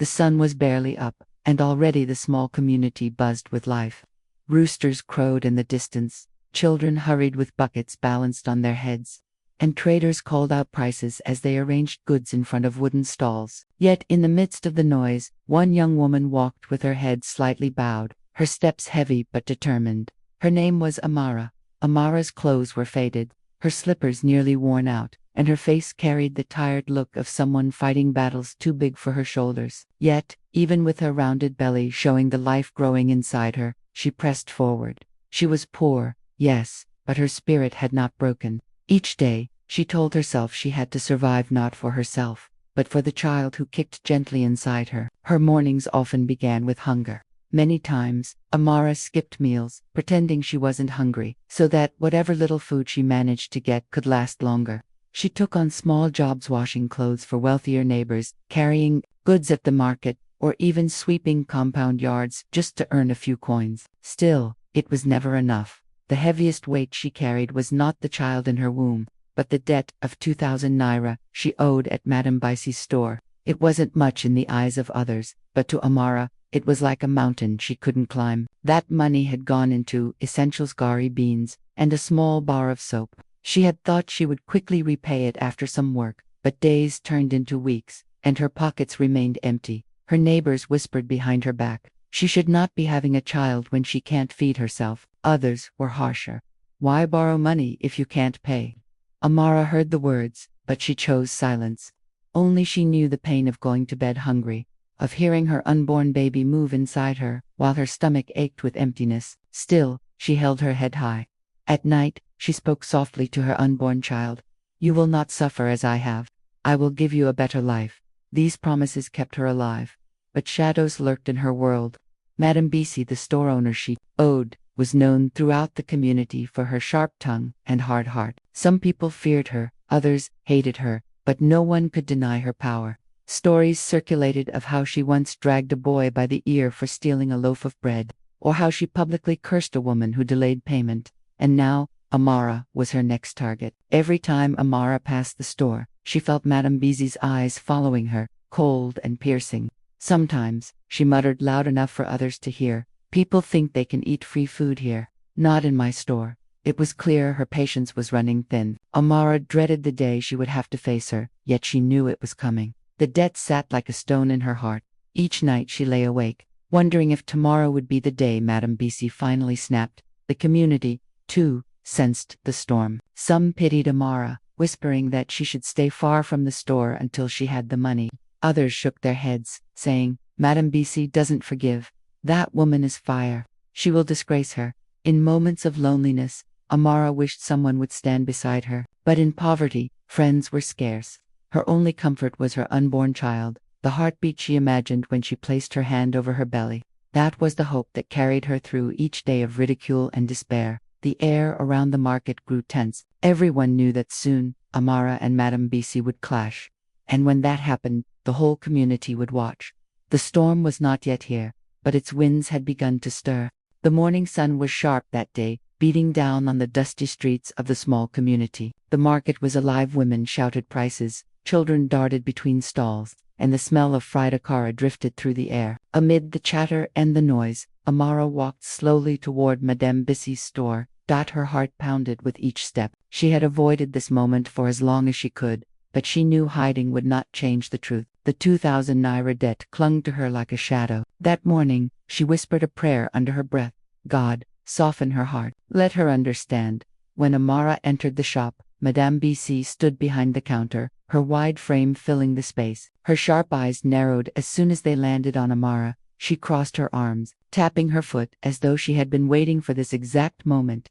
The sun was barely up, and already the small community buzzed with life. Roosters crowed in the distance, children hurried with buckets balanced on their heads, and traders called out prices as they arranged goods in front of wooden stalls. Yet in the midst of the noise, one young woman walked with her head slightly bowed, her steps heavy but determined. Her name was Amara. Amara's clothes were faded, her slippers nearly worn out, and her face carried the tired look of someone fighting battles too big for her shoulders. Yet, even with her rounded belly showing the life growing inside her, she pressed forward. She was poor, yes, but her spirit had not broken. Each day, she told herself she had to survive not for herself, but for the child who kicked gently inside her. Her mornings often began with hunger. Many times, Amara skipped meals, pretending she wasn't hungry, so that whatever little food she managed to get could last longer. She took on small jobs washing clothes for wealthier neighbors, carrying goods at the market, or even sweeping compound yards just to earn a few coins. Still, it was never enough. The heaviest weight she carried was not the child in her womb, but the debt of 2,000 naira she owed at Madame Bisi's store. It wasn't much in the eyes of others, but to Amara, it was like a mountain she couldn't climb. That money had gone into essentials, gari beans, and a small bar of soap. She had thought she would quickly repay it after some work, but days turned into weeks, and her pockets remained empty. Her neighbors whispered behind her back, she should not be having a child when she can't feed herself. Others were harsher. Why borrow money if you can't pay? Amara heard the words, but she chose silence. Only she knew the pain of going to bed hungry, of hearing her unborn baby move inside her, while her stomach ached with emptiness. Still, she held her head high. At night, she spoke softly to her unborn child. You will not suffer as I have. I will give you a better life. These promises kept her alive. But shadows lurked in her world. Madame Bisi, the store owner she owed, was known throughout the community for her sharp tongue and hard heart. Some people feared her, others hated her, but no one could deny her power. Stories circulated of how she once dragged a boy by the ear for stealing a loaf of bread, or how she publicly cursed a woman who delayed payment. And now, Amara was her next target. Every time Amara passed the store, she felt Madame Bisi's eyes following her, cold and piercing. Sometimes, she muttered loud enough for others to hear, people think they can eat free food here. Not in my store. It was clear her patience was running thin. Amara dreaded the day she would have to face her, yet she knew it was coming. The debt sat like a stone in her heart. Each night she lay awake, wondering if tomorrow would be the day Madame Bisi finally snapped. The community, too, sensed the storm. Some pitied Amara, whispering that she should stay far from the store until she had the money. Others shook their heads, saying, Madame Bisi doesn't forgive. That woman is fire. She will disgrace her. In moments of loneliness, Amara wished someone would stand beside her. But in poverty, friends were scarce. Her only comfort was her unborn child, the heartbeat she imagined when she placed her hand over her belly. That was the hope that carried her through each day of ridicule and despair. The air around the market grew tense. Everyone knew that soon, Amara and Madame Bisi would clash. And when that happened, the whole community would watch. The storm was not yet here, but its winds had begun to stir. The morning sun was sharp that day, beating down on the dusty streets of the small community. The market was alive. Women shouted prices, children darted between stalls, and the smell of fried akara drifted through the air. Amid the chatter and the noise, Amara walked slowly toward Madame Bisi's store. Her heart pounded with each step. She had avoided this moment for as long as she could, but she knew hiding would not change the truth. The 2,000 naira debt clung to her like a shadow. That morning, she whispered a prayer under her breath. God, soften her heart. Let her understand. When Amara entered the shop, Madame Bisi stood behind the counter, her wide frame filling the space. Her sharp eyes narrowed as soon as they landed on Amara. She crossed her arms, tapping her foot as though she had been waiting for this exact moment.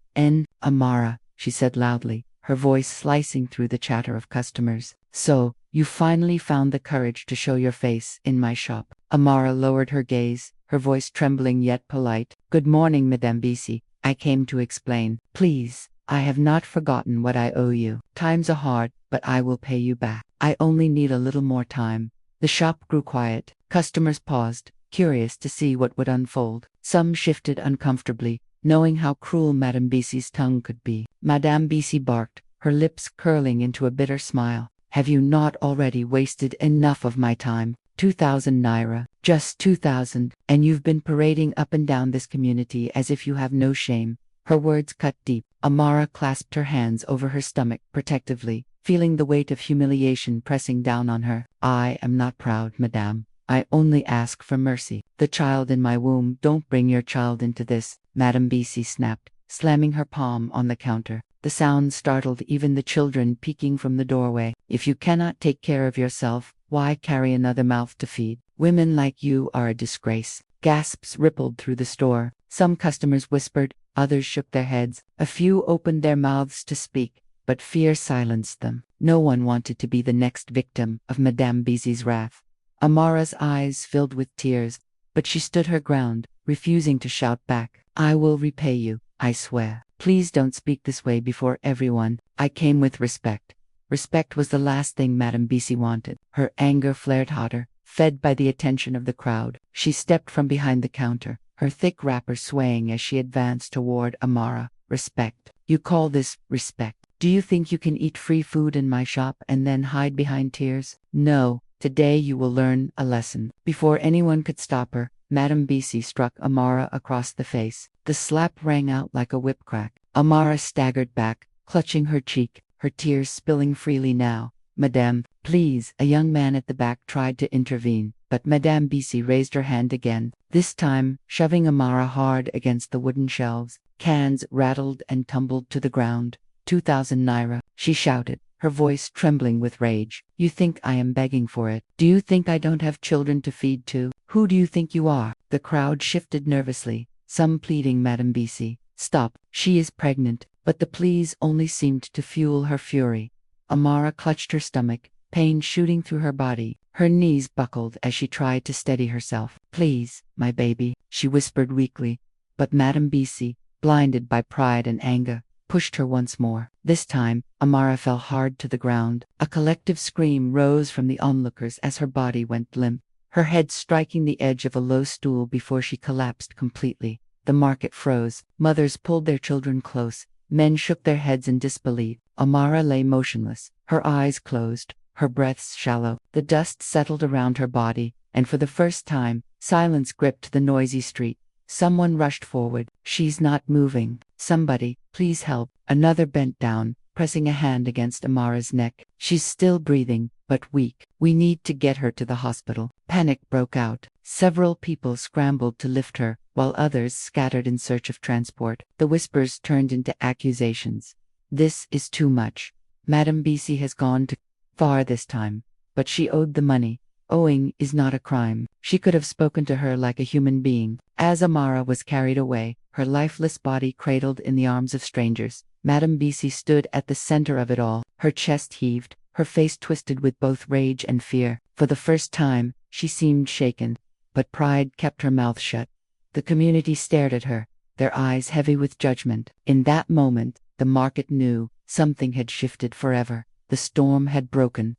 Amara, she said loudly, her voice slicing through the chatter of customers. So, you finally found the courage to show your face in my shop. Amara lowered her gaze, her voice trembling yet polite. Good morning, Madame Bisi. I came to explain. Please, I have not forgotten what I owe you. Times are hard, but I will pay you back. I only need a little more time. The shop grew quiet. Customers paused, curious to see what would unfold. Some shifted uncomfortably, knowing how cruel Madame Bisi's tongue could be. Madame Bisi barked, her lips curling into a bitter smile. Have you not already wasted enough of my time? 2,000 naira, just 2,000, and you've been parading up and down this community as if you have no shame. Her words cut deep. Amara clasped her hands over her stomach protectively, feeling the weight of humiliation pressing down on her. I am not proud, madame. I only ask for mercy. The child in my womb. Don't bring your child into this, Madame BC snapped, slamming her palm on the counter. The sound startled even the children peeking from the doorway. If you cannot take care of yourself, why carry another mouth to feed? Women like you are a disgrace. Gasps rippled through the store. Some customers whispered, others shook their heads. A few opened their mouths to speak, but fear silenced them. No one wanted to be the next victim of Madame Bizi's wrath. Amara's eyes filled with tears, but she stood her ground, refusing to shout back. I will repay you, I swear. Please don't speak this way before everyone. I came with respect. Respect was the last thing Madame Bizi wanted. Her anger flared hotter, fed by the attention of the crowd. She stepped from behind the counter, her thick wrapper swaying as she advanced toward Amara. Respect. You call this respect? Do you think you can eat free food in my shop and then hide behind tears? No. Today you will learn a lesson. Before anyone could stop her, Madame Bizi struck Amara across the face. The slap rang out like a whip crack. Amara staggered back, clutching her cheek, her tears spilling freely now. Madame, please. A young man at the back tried to intervene, but Madame Bizi raised her hand again, this time shoving Amara hard against the wooden shelves. Cans rattled and tumbled to the ground. 2,000 naira, she shouted, her voice trembling with rage. You think I am begging for it? Do you think I don't have children to feed too? Who do you think you are? The crowd shifted nervously, some pleading Madame Bizi. Stop, she is pregnant, but the pleas only seemed to fuel her fury. Amara clutched her stomach, pain shooting through her body. Her knees buckled as she tried to steady herself. Please, my baby, she whispered weakly. But Madame Bizi, blinded by pride and anger, pushed her once more. This time, Amara fell hard to the ground. A collective scream rose from the onlookers as her body went limp, her head striking the edge of a low stool before she collapsed completely. The market froze. Mothers pulled their children close. Men shook their heads in disbelief. Amara lay motionless, her eyes closed, her breaths shallow. The dust settled around her body, and for the first time, silence gripped the noisy street. Someone rushed forward. She's not moving. Somebody, please help. Another bent down, pressing a hand against Amara's neck. She's still breathing, but weak. We need to get her to the hospital. Panic broke out. Several people scrambled to lift her, while others scattered in search of transport. The whispers turned into accusations. This is too much. Madame Bizi has gone too far this time. But she owed the money. Owing is not a crime. She could have spoken to her like a human being. As Amara was carried away, her lifeless body cradled in the arms of strangers, Madame Bizi stood at the center of it all. Her chest heaved, her face twisted with both rage and fear. For the first time, she seemed shaken, but pride kept her mouth shut. The community stared at her, their eyes heavy with judgment. In that moment, the market knew something had shifted forever. The storm had broken.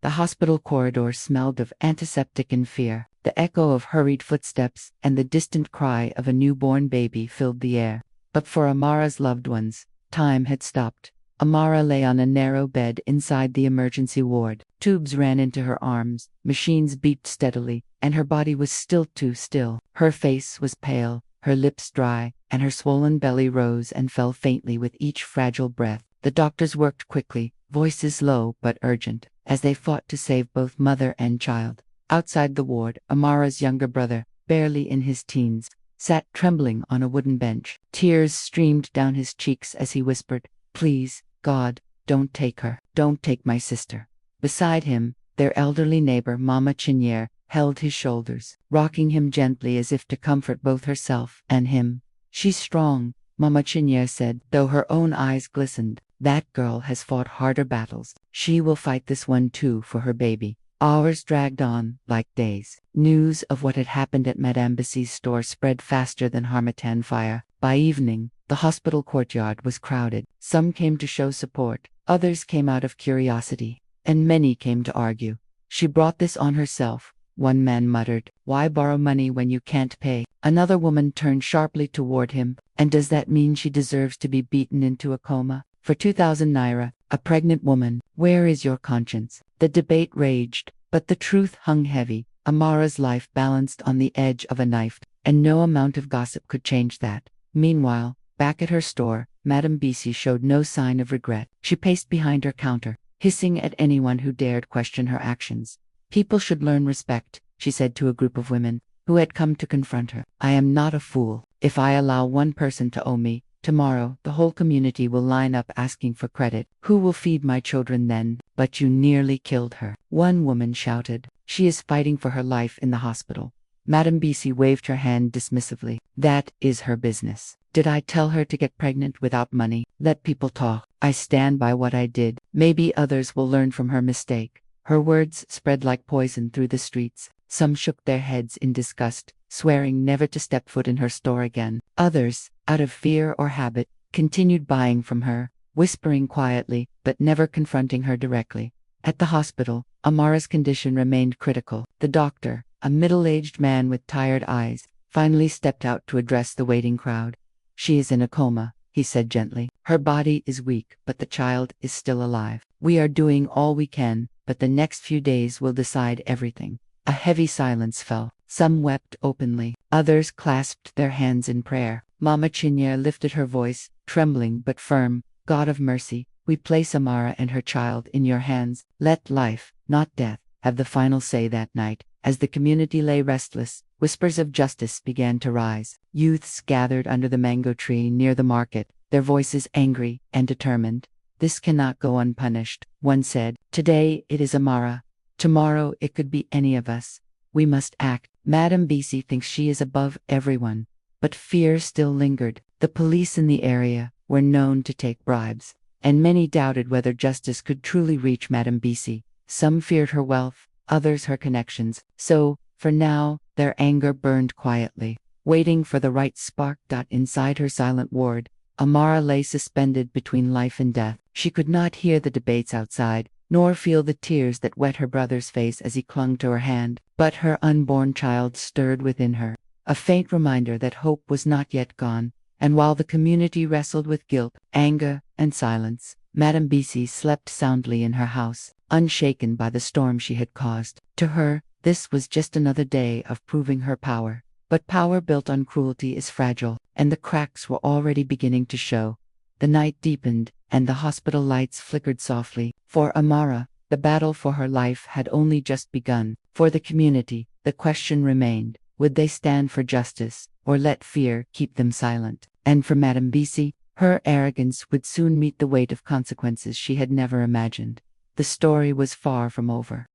The hospital corridor smelled of antiseptic and fear. The echo of hurried footsteps and the distant cry of a newborn baby filled the air. But for Amara's loved ones, time had stopped. Amara lay on a narrow bed inside the emergency ward. Tubes ran into her arms, machines beeped steadily, and her body was still too still. Her face was pale, her lips dry, and her swollen belly rose and fell faintly with each fragile breath. The doctors worked quickly, voices low but urgent, as they fought to save both mother and child. Outside the ward, Amara's younger brother, barely in his teens, sat trembling on a wooden bench. Tears streamed down his cheeks as he whispered, "Please, God, don't take her. Don't take my sister." Beside him, their elderly neighbor Mama Chinier held his shoulders, rocking him gently as if to comfort both herself and him. "She's strong," Mama Chinier said, though her own eyes glistened. "That girl has fought harder battles. She will fight this one too for her baby." Hours dragged on, like days. News of what had happened at Madame Bizi's store spread faster than harmattan fire. By evening, the hospital courtyard was crowded. Some came to show support, others came out of curiosity, and many came to argue. "She brought this on herself," one man muttered. "Why borrow money when you can't pay?" Another woman turned sharply toward him. "And does that mean she deserves to be beaten into a coma? For 2,000 naira, A pregnant woman. Where is your conscience? The debate raged, but the truth hung heavy. Amara's life balanced on the edge of a knife, and no amount of gossip could change that. Meanwhile, back at her store, Madame Bisi showed no sign of regret. She paced behind her counter, hissing at anyone who dared question her actions. People should learn respect, she said to a group of women who had come to confront her. I am not a fool. If I allow one person to owe me, tomorrow the whole community will line up asking for credit. Who will feed my children then? But you nearly killed her, one woman shouted. She is fighting for her life in the hospital. Madame Bisi waved her hand dismissively. That is her business. Did I tell her to get pregnant without money? Let people talk. I stand by what I did. Maybe others will learn from her mistake. Her words spread like poison through the streets. Some shook their heads in disgust, swearing never to step foot in her store again. Others, out of fear or habit, continued buying from her, whispering quietly, but never confronting her directly. At the hospital, Amara's condition remained critical. The doctor, a middle-aged man with tired eyes, finally stepped out to address the waiting crowd. She is in a coma, he said gently. Her body is weak, but the child is still alive. We are doing all we can, but the next few days will decide everything. A heavy silence fell. Some wept openly. Others clasped their hands in prayer. Mama Chinyere lifted her voice, trembling but firm. God of mercy, we place Amara and her child in your hands. Let life, not death, have the final say that night. As the community lay restless, whispers of justice began to rise. Youths gathered under the mango tree near the market, their voices angry and determined. This cannot go unpunished, one said. Today it is Amara. Tomorrow it could be any of us. We must act. Madame Bisi thinks she is above everyone. But fear still lingered. The police in the area were known to take bribes, and many doubted whether justice could truly reach Madame Bisi. Some feared her wealth, others her connections. So, for now, their anger burned quietly, waiting for the right spark. Inside her silent ward, Amara lay suspended between life and death. She could not hear the debates outside, nor feel the tears that wet her brother's face as he clung to her hand. But her unborn child stirred within her, a faint reminder that hope was not yet gone. And while the community wrestled with guilt, anger, and silence, Madame Bisi slept soundly in her house, unshaken by the storm she had caused. To her, this was just another day of proving her power. But power built on cruelty is fragile, and the cracks were already beginning to show. The night deepened, and the hospital lights flickered softly. For Amara, the battle for her life had only just begun. For the community, the question remained: would they stand for justice, or let fear keep them silent? And for Madame Bisi, her arrogance would soon meet the weight of consequences she had never imagined. The story was far from over.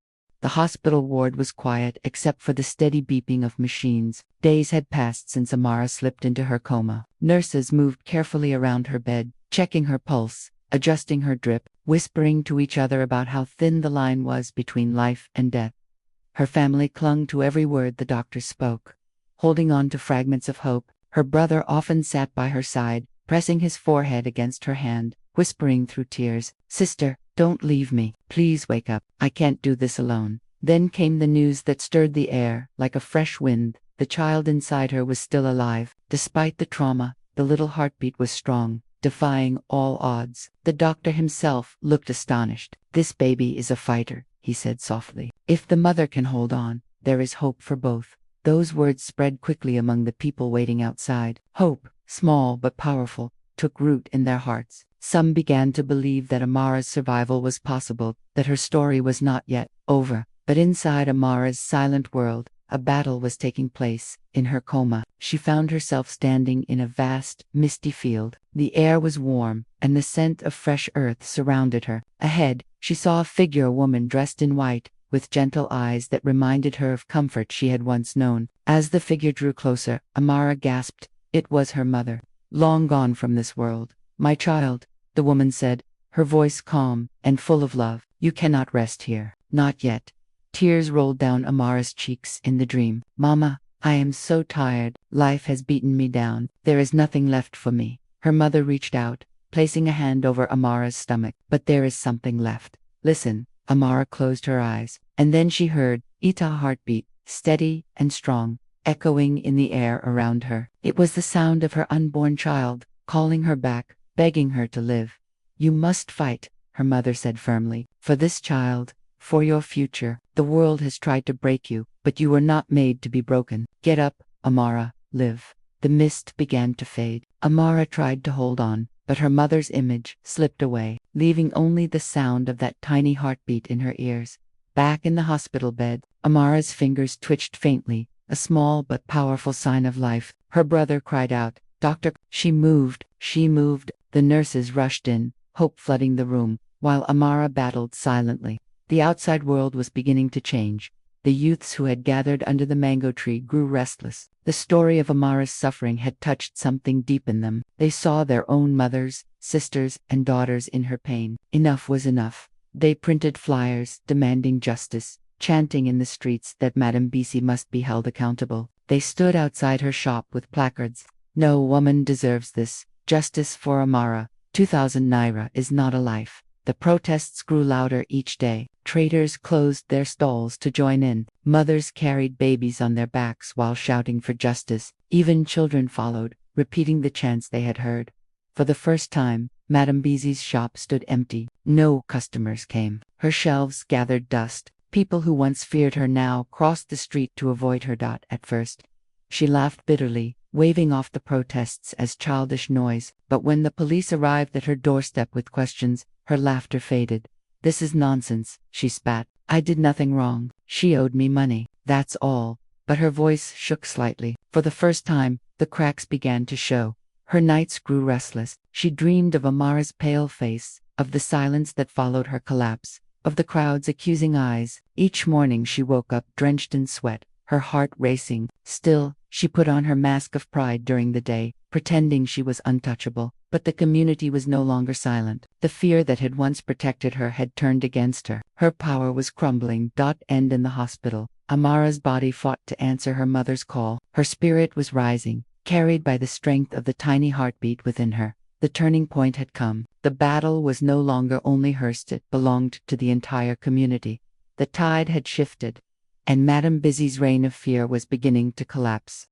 The hospital ward was quiet except for the steady beeping of machines. Days had passed since Amara slipped into her coma. Nurses moved carefully around her bed, checking her pulse, adjusting her drip, whispering to each other about how thin the line was between life and death. Her family clung to every word the doctor spoke, holding on to fragments of hope. Her brother often sat by her side, pressing his forehead against her hand, whispering through tears, "Sister, don't leave me. Please wake up. I can't do this alone." Then came the news that stirred the air like a fresh wind. The child inside her was still alive. Despite the trauma, the little heartbeat was strong, defying all odds. The doctor himself looked astonished. "This baby is a fighter," he said softly. "If the mother can hold on, there is hope for both." Those words spread quickly among the people waiting outside. Hope, small but powerful, took root in their hearts. Some began to believe that Amara's survival was possible, that her story was not yet over. But inside Amara's silent world, a battle was taking place. In her coma, she found herself standing in a vast, misty field. The air was warm, and the scent of fresh earth surrounded her. Ahead, she saw a figure, a woman dressed in white, with gentle eyes that reminded her of comfort she had once known. As the figure drew closer, Amara gasped. It was her mother, long gone from this world. "My child," the woman said, her voice calm and full of love. "You cannot rest here." "Not yet." Tears rolled down Amara's cheeks in the dream. "Mama, I am so tired. Life has beaten me down. There is nothing left for me." Her mother reached out, placing a hand over Amara's stomach. "But there is something left. Listen." Amara closed her eyes, and then she heard Ita's heartbeat, steady and strong, echoing in the air around her. It was the sound of her unborn child, calling her back, begging her to live. "You must fight," her mother said firmly. For this child, for your future. The world has tried to break you, but you were not made to be broken. Get up, Amara, live. The mist began to fade. Amara tried to hold on, but her mother's image slipped away, leaving only the sound of that tiny heartbeat in her ears. Back in the hospital bed, Amara's fingers twitched faintly, a small but powerful sign of life. Her brother cried out, "Doctor!" She moved. The nurses rushed in, hope flooding the room, while Amara battled silently. The outside world was beginning to change. The youths who had gathered under the mango tree grew restless. The story of Amara's suffering had touched something deep in them. They saw their own mothers, sisters, and daughters in her pain. Enough was enough. They printed flyers, demanding justice, chanting in the streets that Madame Bisi must be held accountable. They stood outside her shop with placards. No woman deserves this. Justice for Amara. 2,000 naira is not a life. The protests grew louder each day. Traders closed their stalls to join in. Mothers carried babies on their backs while shouting for justice. Even children followed, repeating the chants they had heard. For the first time, Madame Bisi's shop stood empty. No customers came. Her shelves gathered dust. People who once feared her now crossed the street to avoid her. At first, she laughed bitterly, waving off the protests as childish noise. But when the police arrived at her doorstep with questions, her laughter faded. "This is nonsense," she spat. "I did nothing wrong. She owed me money. That's all." But her voice shook slightly. For the first time, the cracks began to show. Her nights grew restless. She dreamed of Amara's pale face, of the silence that followed her collapse, of the crowd's accusing eyes. Each morning she woke up drenched in sweat, her heart racing. Still, she put on her mask of pride during the day, pretending she was untouchable. But the community was no longer silent. The fear that had once protected her had turned against her. Her power was crumbling. End in the hospital. Amara's body fought to answer her mother's call. Her spirit was rising, carried by the strength of the tiny heartbeat within her. The turning point had come. The battle was no longer only hers, it belonged to the entire community. The tide had shifted, and Madame Bisi's reign of fear was beginning to collapse.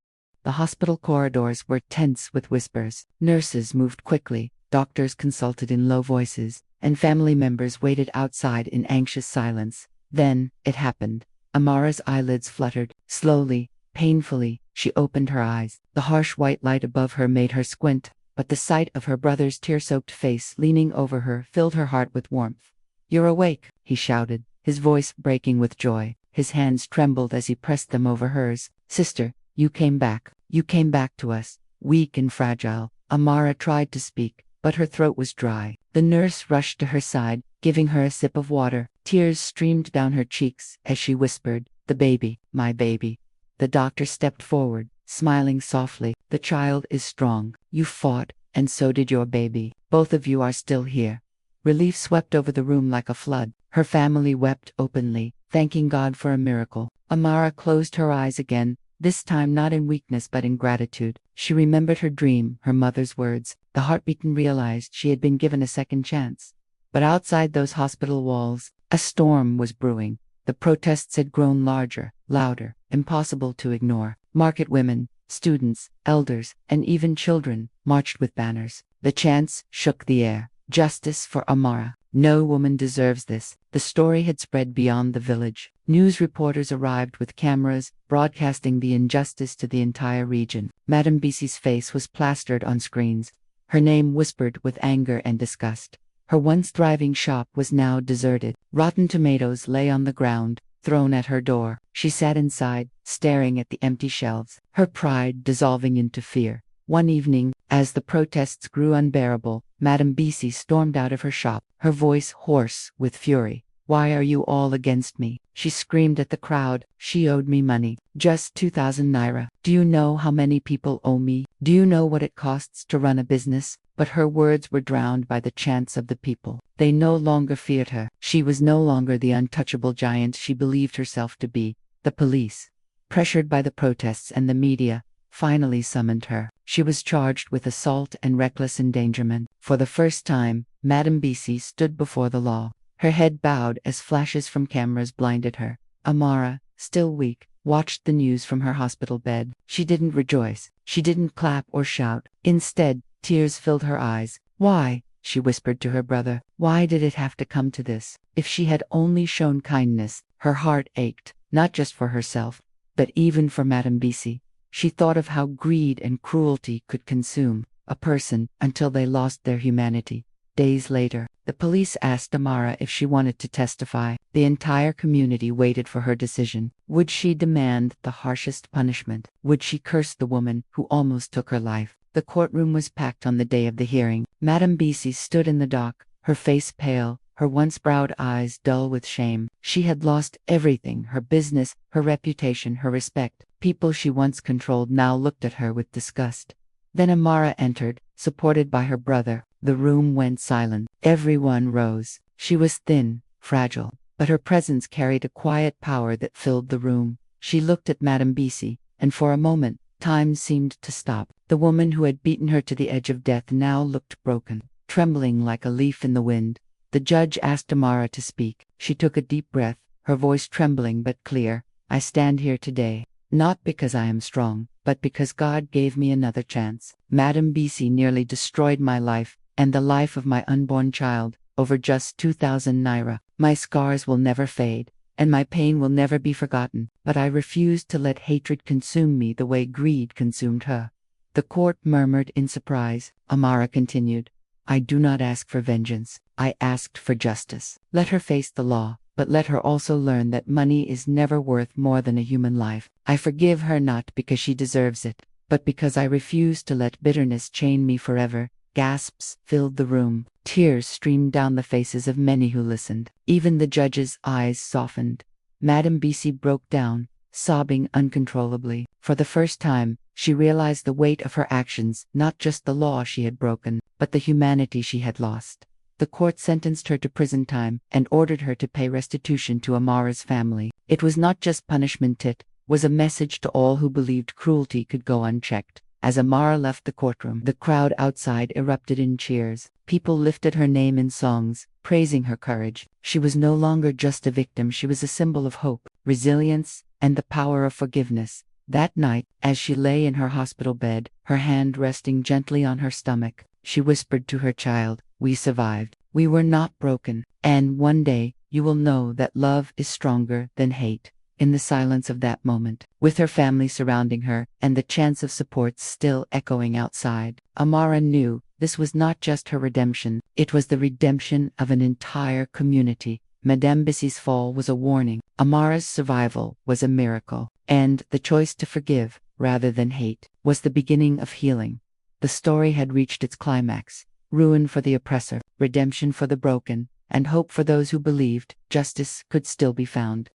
The hospital corridors were tense with whispers. Nurses moved quickly, doctors consulted in low voices, and family members waited outside in anxious silence. Then, it happened. Amara's eyelids fluttered. Slowly, painfully, she opened her eyes. The harsh white light above her made her squint, but the sight of her brother's tear-soaked face leaning over her filled her heart with warmth. "You're awake," he shouted, his voice breaking with joy. His hands trembled as he pressed them over hers. "Sister, you came back. You came back to us." Weak and fragile, Amara tried to speak, but her throat was dry. The nurse rushed to her side, giving her a sip of water. Tears streamed down her cheeks as she whispered, "The baby, my baby." The doctor stepped forward, smiling softly. "The child is strong. You fought, and so did your baby. Both of you are still here." Relief swept over the room like a flood. Her family wept openly, thanking God for a miracle. Amara closed her eyes again, this time not in weakness but in gratitude. She remembered her dream, her mother's words. The heartbeaten realized she had been given a second chance. But outside those hospital walls, a storm was brewing. The protests had grown larger, louder, impossible to ignore. Market women, students, elders, and even children marched with banners. The chants shook the air. "Justice for Amara. No woman deserves this." The story had spread beyond the village. News reporters arrived with cameras, broadcasting the injustice to the entire region. Madame Bisi's face was plastered on screens, her name whispered with anger and disgust. Her once thriving shop was now deserted. Rotten tomatoes lay on the ground, thrown at her door. She sat inside, staring at the empty shelves, her pride dissolving into fear. One evening, as the protests grew unbearable, Madame Bisi stormed out of her shop, her voice hoarse with fury. "Why are you all against me?" She screamed at the crowd. "She owed me money. Just 2,000 naira. Do you know how many people owe me? Do you know what it costs to run a business?" But her words were drowned by the chants of the people. They no longer feared her. She was no longer the untouchable giant she believed herself to be. The police, pressured by the protests and the media, finally summoned her. She was charged with assault and reckless endangerment. For the first time, Madame Bisi stood before the law. Her head bowed as flashes from cameras blinded her. Amara, still weak, watched the news from her hospital bed. She didn't rejoice. She didn't clap or shout. Instead, tears filled her eyes. "Why?" she whispered to her brother. Why did it have to come to this? If she had only shown kindness, her heart ached, not just for herself, but even for Madame Bisi. She thought of how greed and cruelty could consume a person until they lost their humanity. Days later, the police asked Amara if she wanted to testify. The entire community waited for her decision. Would she demand the harshest punishment? Would she curse the woman who almost took her life? The courtroom was packed on the day of the hearing. Madame Bisi stood in the dock, her face pale, her once-proud eyes dull with shame. She had lost everything: her business, her reputation, her respect. People she once controlled now looked at her with disgust. Then Amara entered, supported by her brother. The room went silent. Everyone rose. She was thin, fragile, but her presence carried a quiet power that filled the room. She looked at Madame Bisi, and for a moment, time seemed to stop. The woman who had beaten her to the edge of death now looked broken, trembling like a leaf in the wind. The judge asked Amara to speak. She took a deep breath, her voice trembling but clear. I stand here today, not because I am strong, but because God gave me another chance. Madame Bisi nearly destroyed my life, and the life of my unborn child, over just 2,000 naira. My scars will never fade, and my pain will never be forgotten, but I refuse to let hatred consume me the way greed consumed her. The court murmured in surprise. Amara continued, I do not ask for vengeance. I asked for justice. Let her face the law, but let her also learn that money is never worth more than a human life. I forgive her not because she deserves it, but because I refuse to let bitterness chain me forever. Gasps filled the room. Tears streamed down the faces of many who listened. Even the judge's eyes softened. Madame Bisi broke down, sobbing uncontrollably. For the first time, she realized the weight of her actions, not just the law she had broken, but the humanity she had lost. The court sentenced her to prison time and ordered her to pay restitution to Amara's family. It was not just punishment, it was a message to all who believed cruelty could go unchecked. As Amara left the courtroom, the crowd outside erupted in cheers. People lifted her name in songs, praising her courage. She was no longer just a victim, she was a symbol of hope, resilience, and the power of forgiveness. That night, as she lay in her hospital bed, her hand resting gently on her stomach, she whispered to her child, we survived. We were not broken. And one day, you will know that love is stronger than hate. In the silence of that moment, with her family surrounding her, and the chants of support still echoing outside, Amara knew this was not just her redemption, it was the redemption of an entire community. Madame Bisi's fall was a warning. Amara's survival was a miracle. And the choice to forgive, rather than hate, was the beginning of healing. The story had reached its climax. Ruin for the oppressor, redemption for the broken, and hope for those who believed justice could still be found.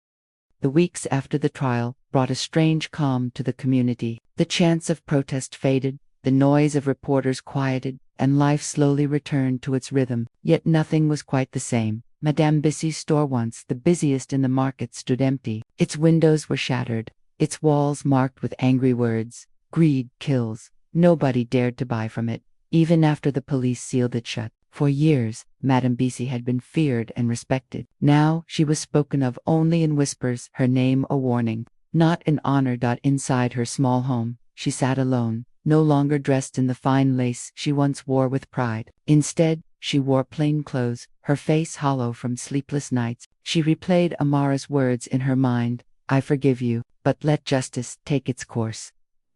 The weeks after the trial brought a strange calm to the community. The chants of protest faded, the noise of reporters quieted, and life slowly returned to its rhythm. Yet nothing was quite the same. Madame Bisi's store, once the busiest in the market, stood empty. Its windows were shattered, its walls marked with angry words, "Greed kills." Nobody dared to buy from it, even after the police sealed it shut. For years, Madame Bisi had been feared and respected. Now she was spoken of only in whispers, her name a warning, not an honor. Inside her small home, she sat alone, no longer dressed in the fine lace she once wore with pride. Instead, she wore plain clothes, her face hollow from sleepless nights. She replayed Amara's words in her mind, I forgive you, but let justice take its course.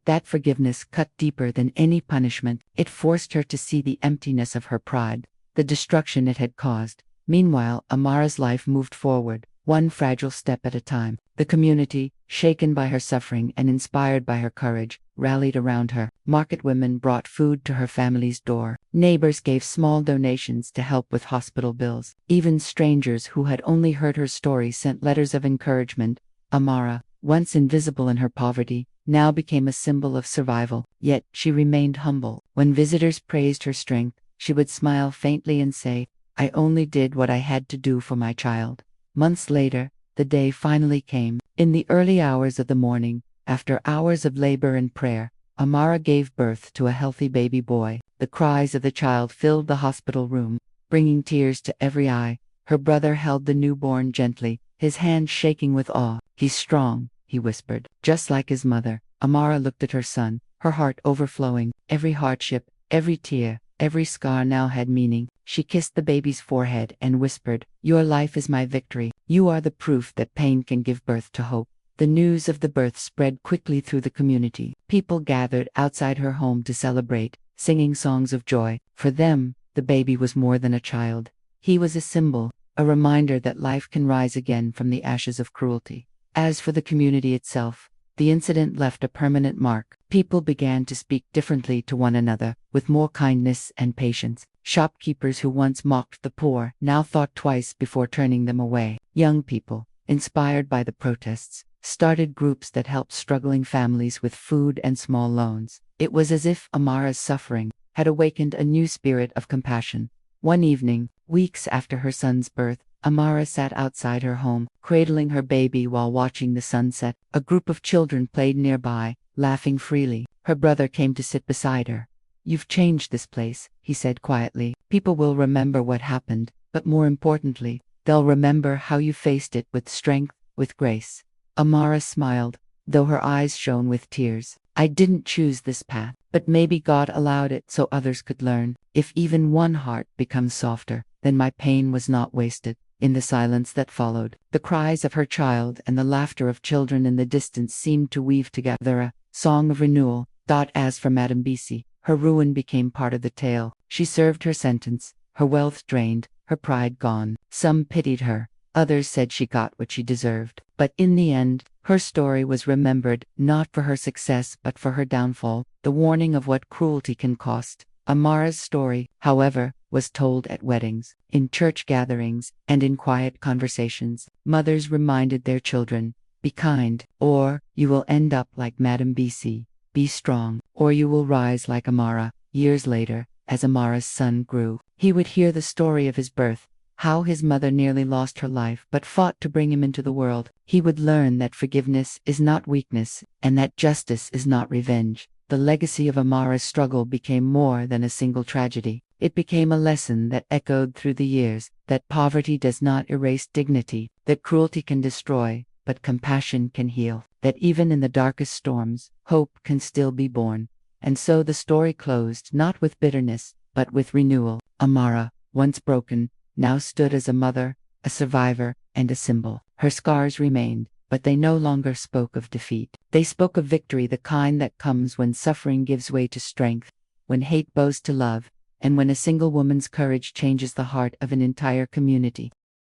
That forgiveness cut deeper than any punishment. It forced her to see the emptiness of her pride, the destruction it had caused. Meanwhile, Amara's life moved forward, one fragile step at a time. The community, shaken by her suffering and inspired by her courage, rallied around her. Market women brought food to her family's door. Neighbors gave small donations to help with hospital bills. Even strangers who had only heard her story sent letters of encouragement. Amara, once invisible in her poverty, now became a symbol of survival. Yet she remained humble. When visitors praised her strength, she would smile faintly and say, I only did what I had to do for my child. Months later, the day finally came. In the early hours of the morning, after hours of labor and prayer, Amara gave birth to a healthy baby boy. The cries of the child filled the hospital room, bringing tears to every eye. Her brother held the newborn gently, his hand shaking with awe. He's strong, he whispered, just like his mother. Amara looked at her son, her heart overflowing. Every hardship, every tear, every scar now had meaning. She kissed the baby's forehead and whispered, "Your life is my victory. You are the proof that pain can give birth to hope." The news of the birth spread quickly through the community. People gathered outside her home to celebrate, singing songs of joy. For them, the baby was more than a child. He was a symbol, a reminder that life can rise again from the ashes of cruelty. As for the community itself, the incident left a permanent mark. People began to speak differently to one another, with more kindness and patience. Shopkeepers who once mocked the poor now thought twice before turning them away. Young people, inspired by the protests, started groups that helped struggling families with food and small loans. It was as if Amara's suffering had awakened a new spirit of compassion. One evening, weeks after her son's birth, Amara sat outside her home, cradling her baby while watching the sunset. A group of children played nearby, laughing freely. Her brother came to sit beside her. "You've changed this place," he said quietly. "People will remember what happened, but more importantly, they'll remember how you faced it with strength, with grace." Amara smiled, though her eyes shone with tears. "I didn't choose this path, but maybe God allowed it so others could learn. If even one heart becomes softer, then my pain was not wasted." In the silence that followed, the cries of her child and the laughter of children in the distance seemed to weave together a song of renewal. As for Madame Bisi, her ruin became part of the tale. She served her sentence, her wealth drained, her pride gone. Some pitied her, others said she got what she deserved. But in the end, her story was remembered not for her success but for her downfall, the warning of what cruelty can cost. Amara's story, however, was told at weddings, in church gatherings, and in quiet conversations. Mothers reminded their children, "Be kind, or you will end up like Madame Bisi. Be strong, or you will rise like Amara." Years later, as Amara's son grew, he would hear the story of his birth, how his mother nearly lost her life but fought to bring him into the world. He would learn that forgiveness is not weakness, and that justice is not revenge. The legacy of Amara's struggle became more than a single tragedy. It became a lesson that echoed through the years, that poverty does not erase dignity, that cruelty can destroy, but compassion can heal, that even in the darkest storms, hope can still be born. And so the story closed not with bitterness, but with renewal. Amara, once broken, now stood as a mother, a survivor, and a symbol. Her scars remained, but they no longer spoke of defeat. They spoke of victory, the kind that comes when suffering gives way to strength, when hate bows to love, and when a single woman's courage changes the heart of an entire community.